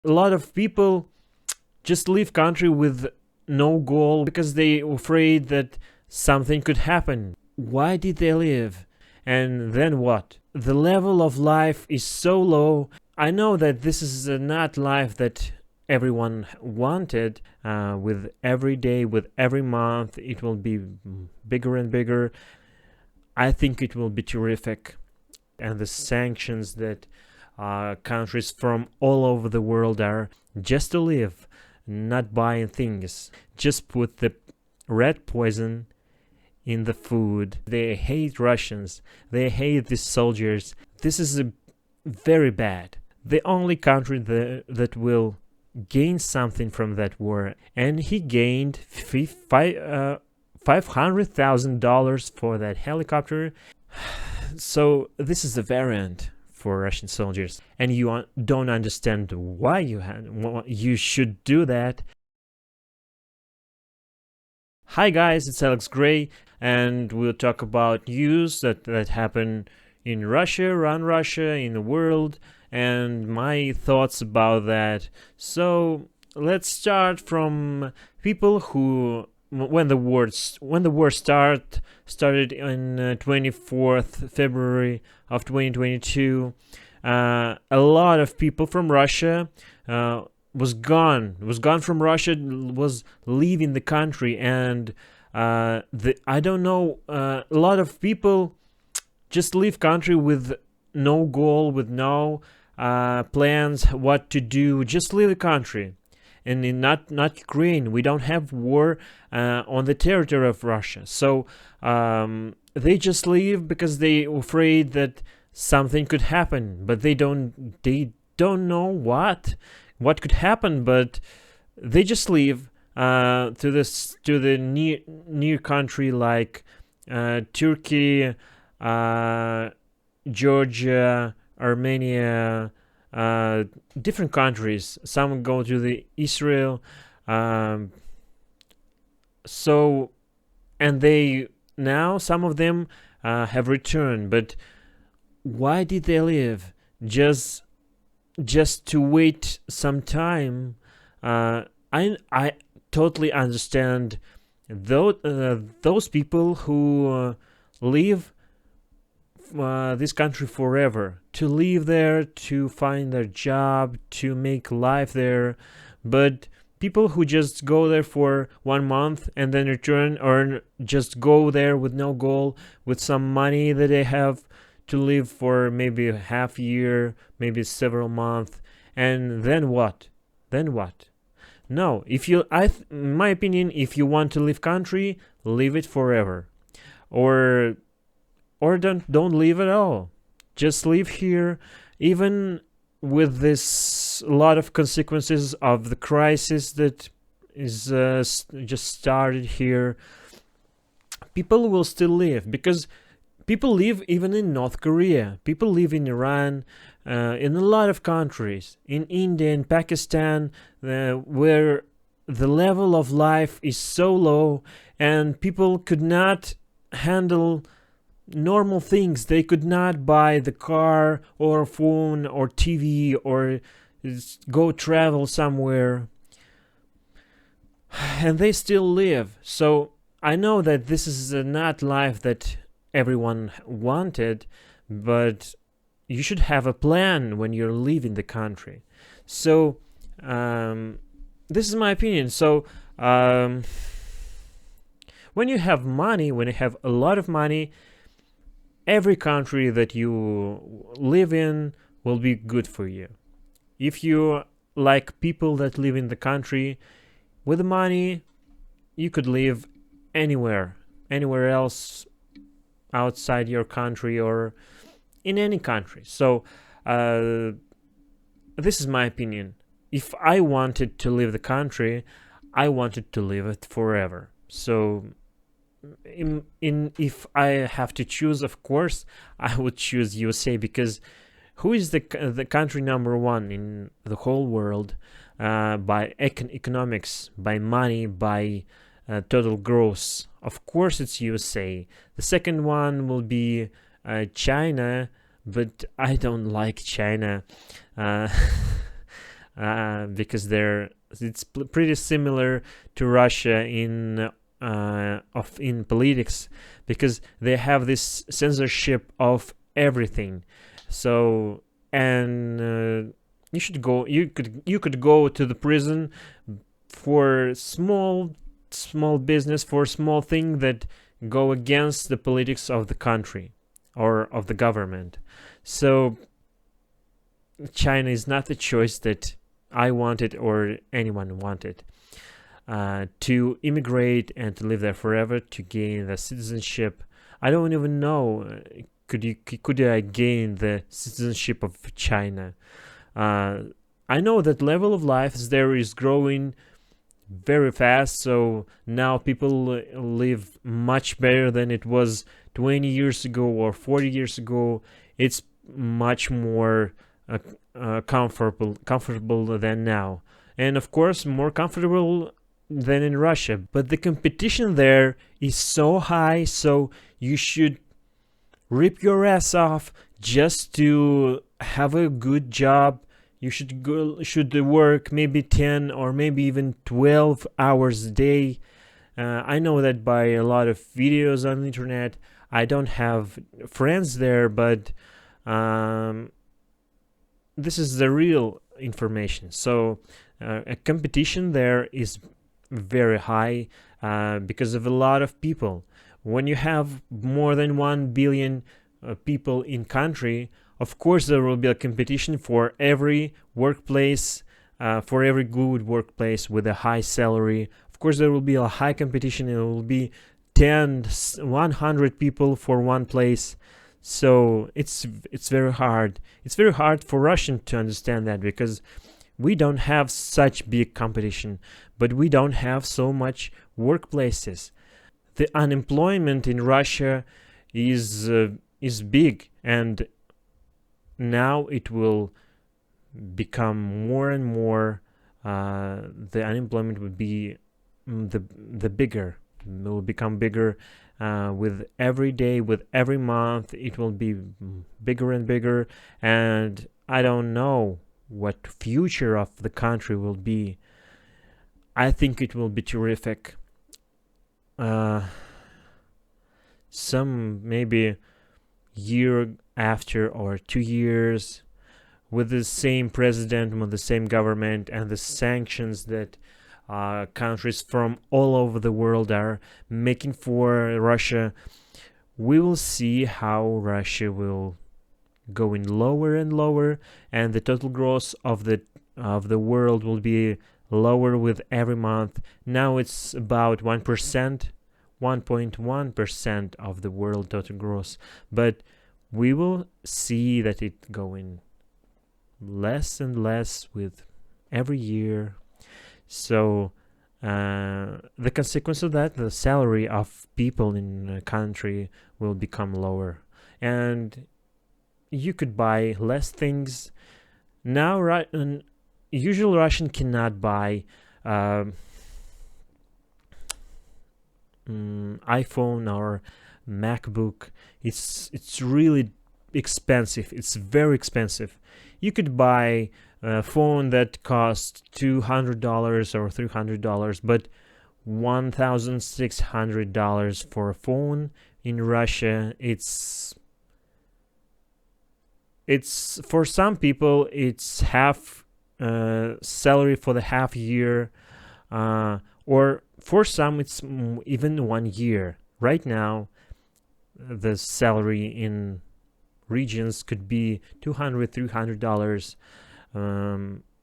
a lot of people just leave country with no goal because they afraid that something could happen. Why did they leave? And then what? The level of life is so low. I know that this is not life that everyone wanted. With every day, with every month, it will be bigger and bigger. I think it will be terrific. And the sanctions that countries from all over the world are just to live, not buying things. Just put the red poison in the food. They hate Russians. They hate the soldiers. This is very bad. The only country that will gain something from that war, and he gained $500,000 for that helicopter. So this is a variant for Russian soldiers, and you don't understand why you should do that. Hi guys, it's Alex Gray, and we'll talk about news that happen in Russia, around Russia, in the world, and my thoughts about that. So let's start from people who, when the war started on 24th February of 2022, a lot of people from Russia was gone from Russia, was leaving the country, and I don't know, a lot of people just leave country with no goal, with no plans what to do, just leave the country. And in not Ukraine, we don't have war on the territory of Russia, so they just leave because they afraid that something could happen, but they don't know what could happen, but they just leave to the near country like Turkey, Georgia, Armenia, different countries. Some go to the Israel. So, and they now, some of them have returned, but why did they leave? Just to wait some time. I totally understand those people who leave this country forever, to live there, to find their job, to make life there. But people who just go there for 1 month and then return, or just go there with no goal, with some money that they have to live for maybe a half year, maybe several months, and then what? No, in my opinion, if you want to leave country, leave it forever, or don't leave at all. Just live here, even with this lot of consequences of the crisis that is just started here. People will still live, because people live even in North Korea. People live in Iran, in a lot of countries, in India and Pakistan, where the level of life is so low, and people could not handle normal things. They could not buy the car or phone or TV or go travel somewhere, and they still live. So I know that this is not life that everyone wanted, but you should have a plan when you're leaving the country. So this is my opinion. So when you have money, when you have a lot of money, every country that you live in will be good for you. If you like people that live in the country with money, you could live anywhere else outside your country or in any country. So this is my opinion. If I wanted to leave the country, I wanted to live it forever. So if I have to choose, of course I would choose USA, because who is the country number one in the whole world by economics, by money, by total gross? Of course it's USA. The second one will be China, but I don't like China. because it's pretty similar to Russia in politics, because they have this censorship of everything. So, and you could go to the prison for small business, for small thing that go against the politics of the country or of the government. So China is not the choice that I wanted or anyone wanted. To immigrate and to live there forever, to gain the citizenship. I don't even know. Could I gain the citizenship of China? I know that level of life there is growing very fast, so now people live much better than it was 20 years ago or 40 years ago. It's much more comfortable than now, and of course more comfortable than in Russia. But the competition there is so high, so you should rip your ass off just to have a good job. You should work maybe 10 or maybe even 12 hours a day. I know that by a lot of videos on the internet. I don't have friends there, but this is the real information. So a competition there is very high because of a lot of people. When you have more than 1 billion people in country, of course there will be a competition for every workplace, for every good workplace with a high salary. Of course there will be a high competition, and it will be 10, 100 people for one place. So it's very hard. It's very hard for Russians to understand that, because we don't have such big competition, but we don't have so much workplaces. The unemployment in Russia is big, and now it will become more and more. The unemployment would be the bigger. It will become bigger with every day, with every month. It will be bigger and bigger, and I don't know what future of the country will be. I think it will be terrific. Some maybe year after or 2 years, with the same president, with the same government, and the sanctions that countries from all over the world are making for Russia, we will see how Russia will going lower and lower, and the total growth of the world will be lower with every month. Now it's about 1.1% of the world total growth, but we will see that it going less and less with every year. So the consequence of that, the salary of people in a country will become lower, and you could buy less things. Now, usual Russian cannot buy iPhone or MacBook. It's really expensive. It's very expensive. You could buy a phone that costs $200 or $300, but $1,600 for a phone in Russia, it's for some people it's half salary for the half year, or for some it's even 1 year. Right now the salary in regions could be $200-$300,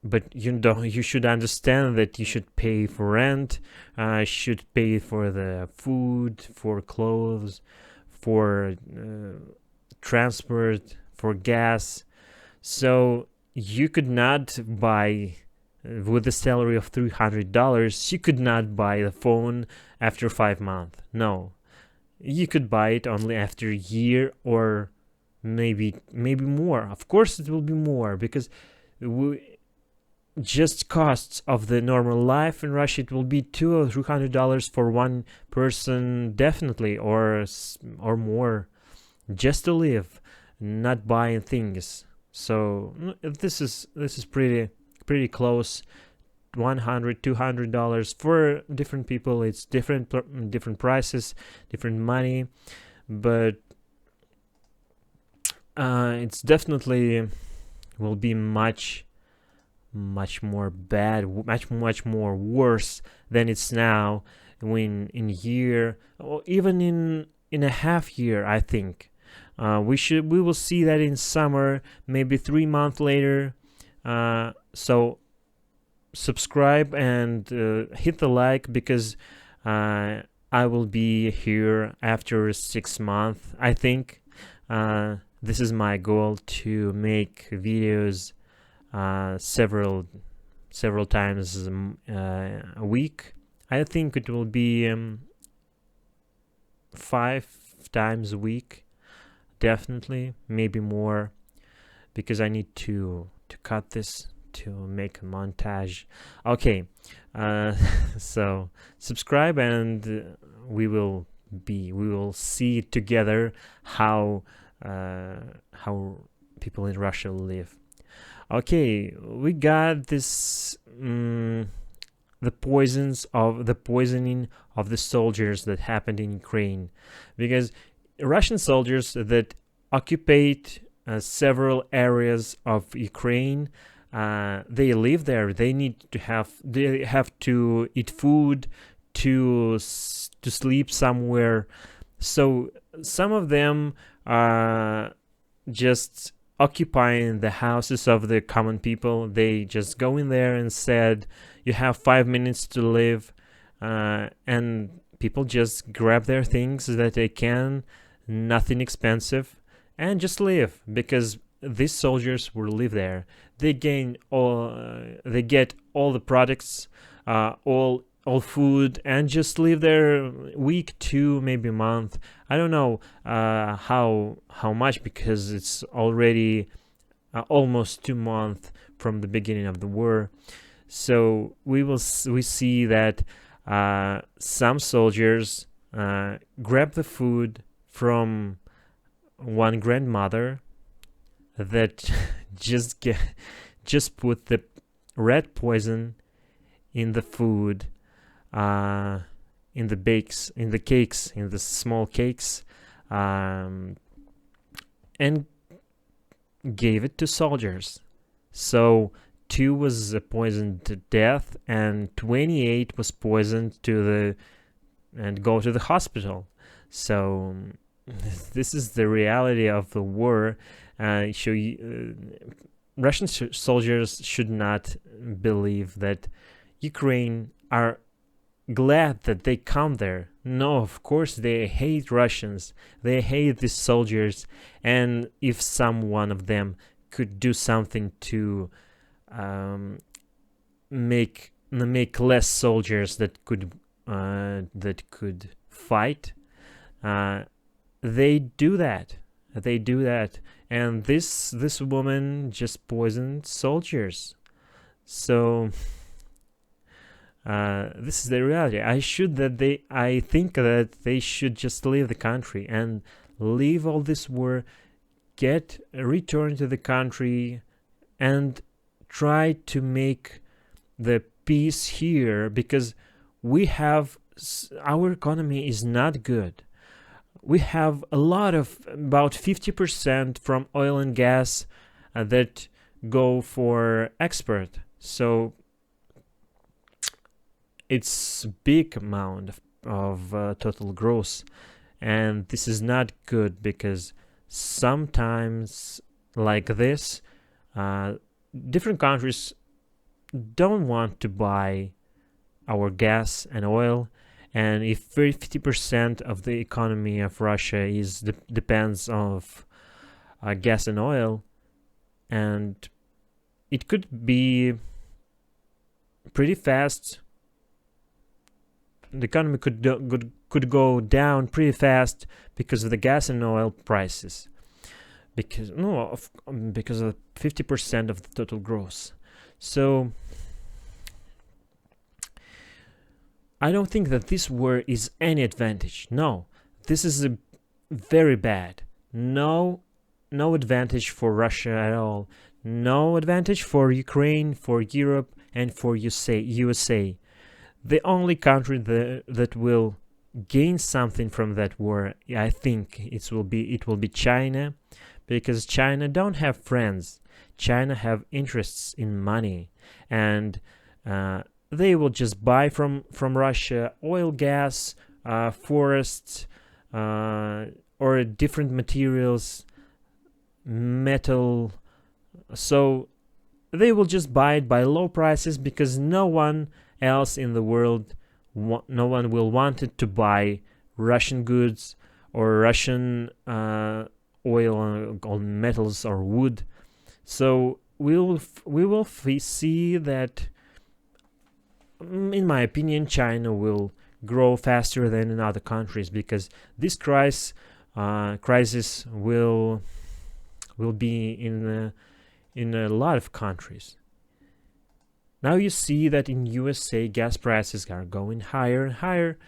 but you should understand that you should pay for rent, should pay for the food, for clothes, for transport, for gas. So you could not buy, with a salary of $300, you could not buy the phone after 5 months. No, you could buy it only after a year, or maybe more. Of course it will be more, because just costs of the normal life in Russia, it will be $200 or $300 for one person, definitely, or more, just to live, not buying things. So this is pretty pretty close. $100-$200 for different people. It's different prices, different money, but it's definitely will be much more bad, much more worse than it's now. When in year, or even in a half year, I think we will see that in summer, maybe 3 months later. So subscribe and hit the like, because I will be here after 6 months, I think. This is my goal, to make videos several times a week. I think it will be 5 times a week, definitely, maybe more, because I need to cut this, to make a montage. Okay, so subscribe, and we will see together how people in Russia live. Okay, we got this the poisoning of the soldiers that happened in Ukraine, because Russian soldiers that occupied several areas of Ukraine, they live there. They have to eat food, to sleep somewhere. So some of them are just occupying the houses of the common people. They just go in there and said, you have 5 minutes to live, and people just grab their things that they can, nothing expensive, and just live, because these soldiers will live there. They get all the products, all food, and just live there week, 2, maybe a month. I don't know how much, because it's already almost 2 months from the beginning of the war. So we see that some soldiers grab the food from one grandmother that just put the rat poison in the food, in the cakes, in the small cakes, and gave it to soldiers. So 2 was poisoned to death, and 28 was poisoned and go to the hospital. So this is the reality of the war. Russian soldiers should not believe that Ukraine are glad that they come there. No, of course they hate Russians. They hate these soldiers, and if one of them could do something to make less soldiers that could fight, they do that. And this woman just poisoned soldiers. So this is the reality. I think that they should just leave the country and leave all this war, return to the country, and try to make the peace here, because our economy is not good. We have about 50% from oil and gas that go for export. So it's big amount of total gross, and this is not good, because sometimes like this, different countries don't want to buy our gas and oil, and if 50% of the economy of Russia depends on gas and oil, and it could be pretty fast. The economy could go down pretty fast because of the gas and oil prices, because of 50% of the total gross. So I don't think that this war is any advantage. No, this is very bad. No advantage for Russia at all No advantage for Ukraine, for Europe, and for USA. The only country that will gain something from that war, I think it will be China, because China don't have friends. China have interests in money, and they will just buy from Russia oil, gas, forests, or different materials, metal. So they will just buy it by low prices because no one else in the world, no one will want it to buy Russian goods or Russian oil or metals or wood. So we will see that, in my opinion, China will grow faster than in other countries, because this crisis will be in a lot of countries. Now you see that in USA gas prices are going higher and higher.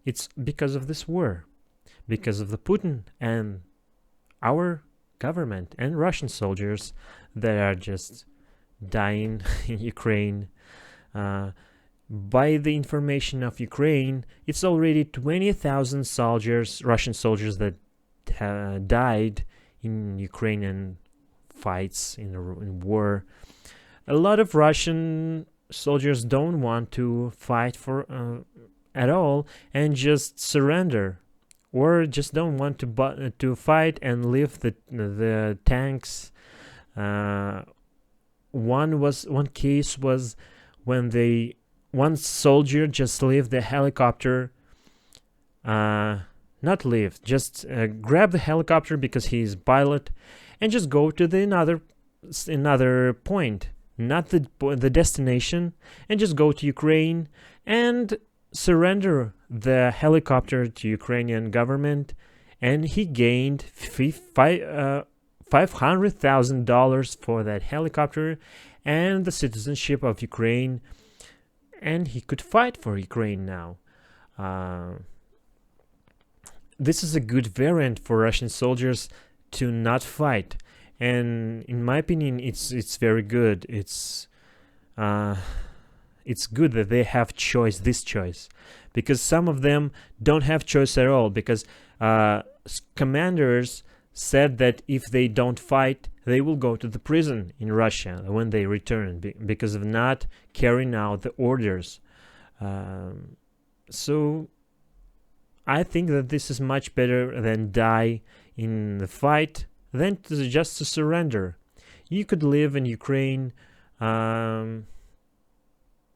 It's because of this war, because of the Putin and our government and Russian soldiers that are just dying in Ukraine. By the information of Ukraine, it's already 20,000 soldiers, Russian soldiers, that died in Ukrainian fights in war. A lot of Russian soldiers don't want to fight for at all and just surrender, or just don't want to fight and leave the tanks. One case was when one soldier just leave the helicopter, not leave, just grab the helicopter because he's pilot, and just go to another point, not the destination, and just go to Ukraine and surrender the helicopter to Ukrainian government, and he gained $500,000 for that helicopter and the citizenship of Ukraine, and he could fight for Ukraine now. This is a good variant for Russian soldiers to not fight, and in my opinion, it's very good. It's good that they have this choice, because some of them don't have choice at all, because commanders said that if they don't fight, they will go to the prison in Russia when they return because of not carrying out the orders. So I think that this is much better than die in the fight than just to surrender. You could live in Ukraine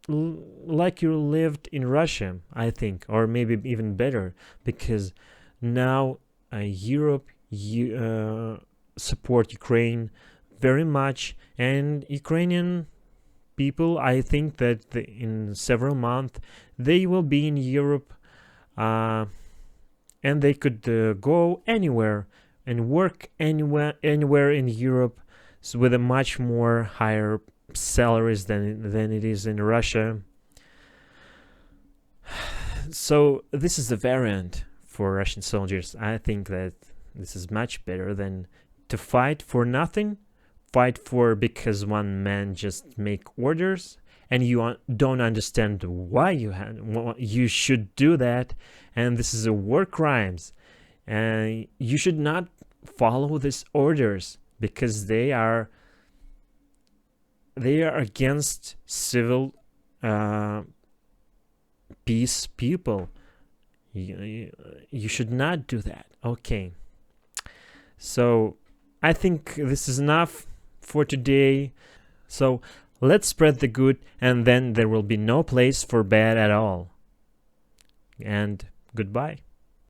like you lived in Russia, I think, or maybe even better, because now Europe support Ukraine very much, and Ukrainian people, I think that in several months they will be in Europe, and they could go anywhere and work anywhere in Europe, with a much more higher salaries than it is in Russia. So this is a variant for Russian soldiers. I think that this is much better than to fight for nothing, because one man just make orders and you don't understand why you should do that, and this is a war crimes, and you should not follow these orders because they are against civil peace people. You should not do that. Okay. So I think this is enough for today. So let's spread the good, and then there will be no place for bad at all. And goodbye.